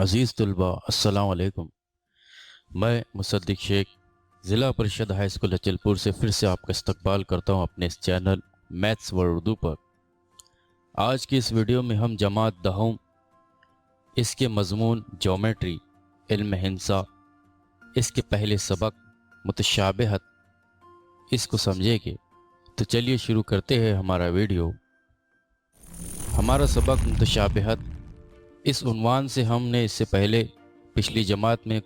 अज़ीज़ तलबा अस्सलाम वालेकुम। मैं मुसद्दिक़ शेख ज़िला परिषद हाई स्कूल अचलपुर से फिर से आपका इस्तकबाल करता हूँ अपने इस चैनल मैथ्स वर्ड उर्दू पर। आज की इस वीडियो में हम जमात दहम इसके मज़मून ज्योमेट्री, इल्म हिंसा, इसके पहले सबक मुतशाबिहत इसको समझेंगे। तो चलिए शुरू करते हैं हमारा वीडियो। हमारा सबक मुतशाबिहत इस उन्वान से हमने इससे पहले पिछली जमात में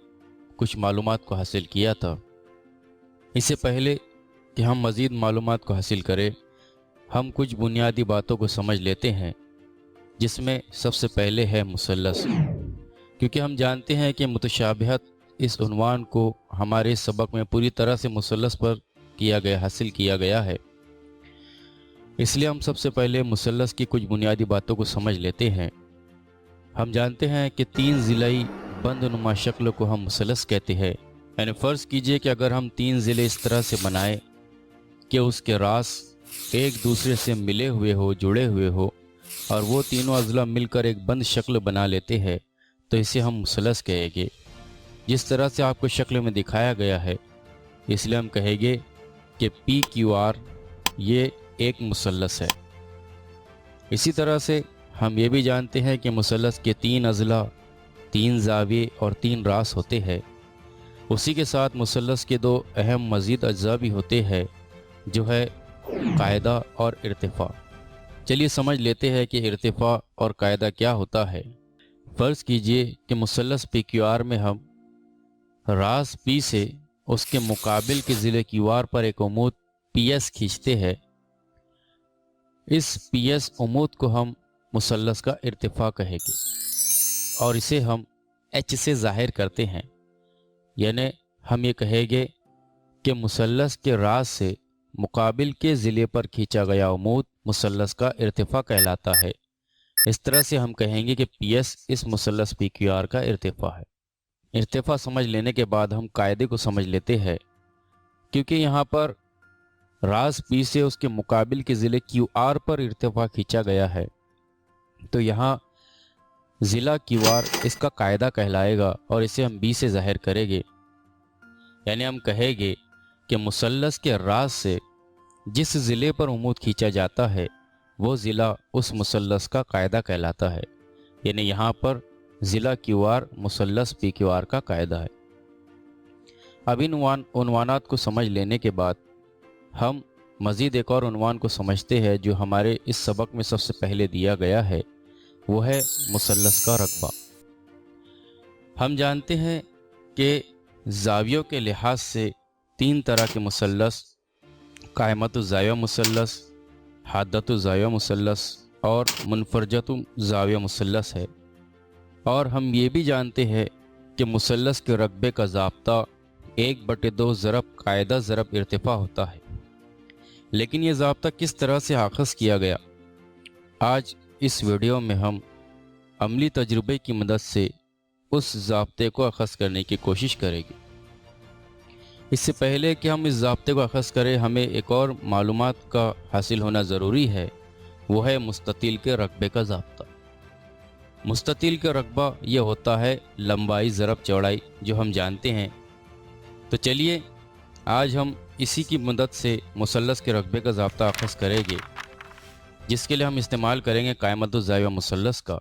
कुछ मालूमात को हासिल किया था। इससे पहले कि हम मज़ीद मालूमात को हासिल करें, हम कुछ बुनियादी बातों को समझ लेते हैं, जिसमें सबसे पहले है मुसल्लस। क्योंकि हम जानते हैं कि मुतशाबिहत इस उन्वान को हमारे इस सबक में पूरी तरह से मुसल्लस पर हासिल किया गया है। इसलिए हम सबसे पहले मुसल्लस की कुछ बुनियादी बातों को समझ लेते हैं। हम जानते हैं कि तीन ज़िलाई बंद नुमा शक्ल को हम मुसल्लस कहते हैं। यानी फ़र्ज़ कीजिए कि अगर हम तीन ज़िले इस तरह से बनाएं कि उसके रास एक दूसरे से मिले हुए हो, जुड़े हुए हो, और वो तीनों अज़ला मिलकर एक बंद शक्ल बना लेते हैं, तो इसे हम मुसल्लस कहेंगे। जिस तरह से आपको शक्ल में दिखाया गया है, इसलिए हम कहेंगे कि PQR ये एक मुसल्लस है। इसी तरह से हम ये भी जानते हैं कि मुसल्लस के तीन अज़ला, तीन ज़ाविये और तीन रास होते हैं। उसी के साथ मुसल्लस के दो अहम मज़ीद अज्जा भी होते हैं, जो है कायदा और इर्तिफ़ा। चलिए समझ लेते हैं कि इर्तिफ़ा और कायदा क्या होता है। फ़र्ज़ कीजिए कि मुसल्लस PQR में हम रास P से उसके मुकाबिल के ज़िले QR पर एक उमूद PS खींचते हैं। इस PS उमूद को हम मुसल्लस का इर्तिफ़ा कहेंगे और इसे हम H से ज़ाहिर करते हैं। यानी हम ये कहेंगे कि मुसल्लस के रास से मुकाबिल के ज़िले पर खींचा गया उमूद मुसल्लस का इर्तिफ़ा कहलाता है। इस तरह से हम कहेंगे कि PS इस मुसल्लस PQR का इर्तिफ़ा है। इर्तिफ़ा समझ लेने के बाद हम कायदे को समझ लेते हैं। क्योंकि यहाँ पर रास P से उसके मुकाबिल के ज़िले QR पर इर्तिफ़ा खींचा गया है, तो यहाँ ज़िला QR इसका कायदा कहलाएगा और इसे हम B से ज़ाहिर करेंगे। यानी हम कहेंगे कि मुसल्लस के रास से जिस ज़िले पर उमूद खींचा जाता है, वो ज़िला उस मुसल्लस का कायदा कहलाता है। यानी यहाँ पर ज़िला QR मुसल्लस PQR का कायदा है। अब इन उन्वानात को समझ लेने के बाद हम मज़ीद एक और उन्वान को समझते हैं, जो हमारे इस सबक में सबसे पहले दिया गया है। वो है मुसल्लस का रकबा। हम जानते हैं कि ज़ावियों के लिहाज से तीन तरह के मुसल्लस कायमतुज़्ज़ाविया मुसल्लस, हादतुज़्ज़ाविया मुसल्लस और मुनफरजतुज़्ज़ाविया मुसल्लस है। और हम ये भी जानते हैं कि मुसल्लस के रकबे का ज़ाब्ता 1/2 ज़रब कायदा ज़रब इर्तिफ़ा होता है। लेकिन ये ज़ाब्ता किस तरह से आख़ज़ किया गया, आज इस वीडियो में हम अमली तजुर्बे की मदद से उस ज़ाब्ते को अख़ज़ करने की कोशिश करेंगे। इससे पहले कि हम इस ज़ाब्ते को अख़ज़ करें, हमें एक और मालूमात का हासिल होना ज़रूरी है। वो है मुस्ततिल के रकबे का ज़ाब्ता। मुस्ततिल का रकबा ये होता है लंबाई ज़रब चौड़ाई, जो हम जानते हैं। तो चलिए आज हम इसी की मदद से मुसल्लस के रकबे का ज़ाब्ता अख़ज़ करेंगे, जिसके लिए हम इस्तेमाल करेंगे कायमतुज़्ज़ाविया मुसल्लस का।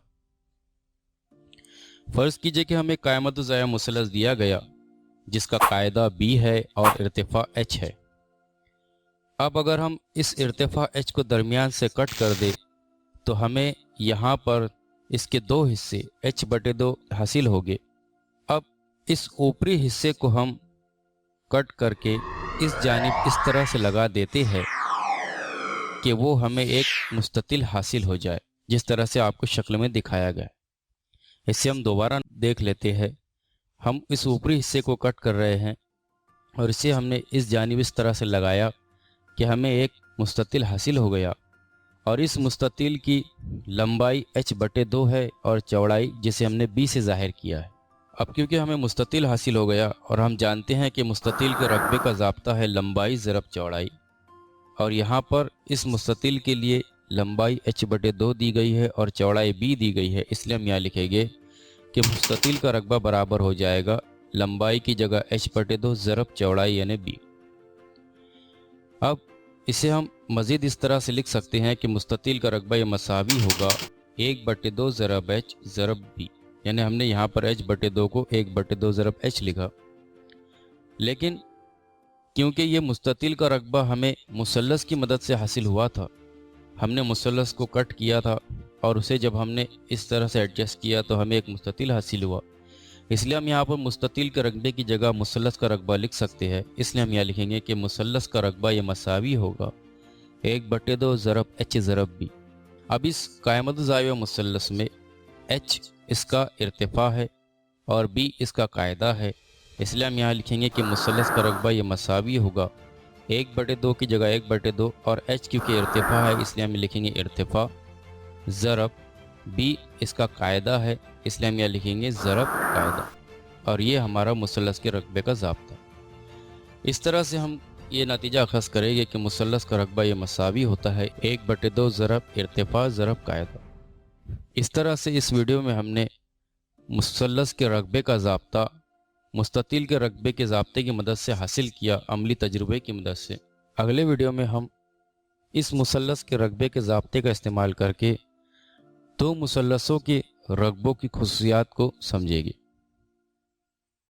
फ़र्ज़ कीजिए कि हमें कायमतुज़्ज़ाविया मुसल्लस दिया गया, जिसका कायदा B है और इर्तिफ़ा H है। अब अगर हम इस इर्तिफ़ा H को दरमियान से कट कर दें, तो हमें यहाँ पर इसके दो हिस्से H/2 हासिल होंगे। अब इस ऊपरी हिस्से को हम कट करके इस जानिब इस तरह से लगा देते हैं कि वो हमें एक मुस्ततिल हासिल हो जाए, जिस तरह से आपको शक्ल में दिखाया गया है। इसे हम दोबारा देख लेते हैं। हम इस ऊपरी हिस्से को कट कर रहे हैं और इसे हमने इस जानिब इस तरह से लगाया कि हमें एक मुस्ततिल हासिल हो गया। और इस मुस्ततिल की लंबाई H/2 है और चौड़ाई जिसे हमने B से ज़ाहिर किया है। अब क्योंकि हमें मुस्ततिल हासिल हो गया और हम जानते हैं कि मुस्ततिल के रकबे का ज़ाब्ता है लंबाई ज़रब चौड़ाई, और यहाँ पर इस मुस्ततिल के लिए लंबाई H/2 दी गई है और चौड़ाई B दी गई है, इसलिए हम यहाँ लिखेंगे कि मुस्ततिल का रकबा बराबर हो जाएगा लंबाई की जगह h/2 ज़रब चौड़ाई यानी b। अब इसे हम मज़ीद इस तरह से लिख सकते हैं कि मुस्ततिल का रकबा ये मसावी होगा 1/2 ज़रब h ज़रब b, यानी हमने यहाँ पर h/2 को 1/2 ज़रब h लिखा। लेकिन क्योंकि ये मुस्ततिल का रकबा हमें मुसल्लस की मदद से हासिल हुआ था, हमने मुसल्लस को कट किया था और उसे जब हमने इस तरह से एडजस्ट किया तो हमें एक मुस्ततिल हासिल हुआ, इसलिए हम यहाँ पर मुस्ततिल के रकबे की जगह मुसल्लस का रकबा लिख सकते हैं। इसलिए हम यहाँ लिखेंगे कि मुसल्लस का रकबा ये मसावी होगा 1/2 ज़रब h ज़रब b। अब इस कायमत ज़ाविया मुसल्लस में h इसका इर्तिफ़ा है और b इसका कायदा है, इसलिए हम यहाँ लिखेंगे कि मुसल्लस का रकबा ये मसावी होगा 1/2 की जगह 1/2 और h क्योंकि इर्तिफ़ा है इसलिए हम लिखेंगे इर्तिफ़ा ज़रब b इसका कायदा है, इसलिए हम यहाँ लिखेंगे ज़रब कायदा, और ये हमारा मुसल्लस के रकबे का ज़ाब्ता। इस तरह से हम ये नतीजा अखज़ करेंगे कि मुसल्लस का रकबा ये मसावी होता है 1/2 ज़रब इर्तिफ़ा ज़रब कायदा। इस तरह से इस वीडियो में हमने मुसल्लस के रकबे का ज़ाब्ता मुस्ततिल के रकबे के ज़ाब्ते की मदद से हासिल किया, अमली तजुर्बे की मदद से। अगले वीडियो में हम इस मुसल्लस के रकबे के ज़ाब्ते का इस्तेमाल करके दो मुसल्लसों के रकबों की खुसूसियात को समझेंगे।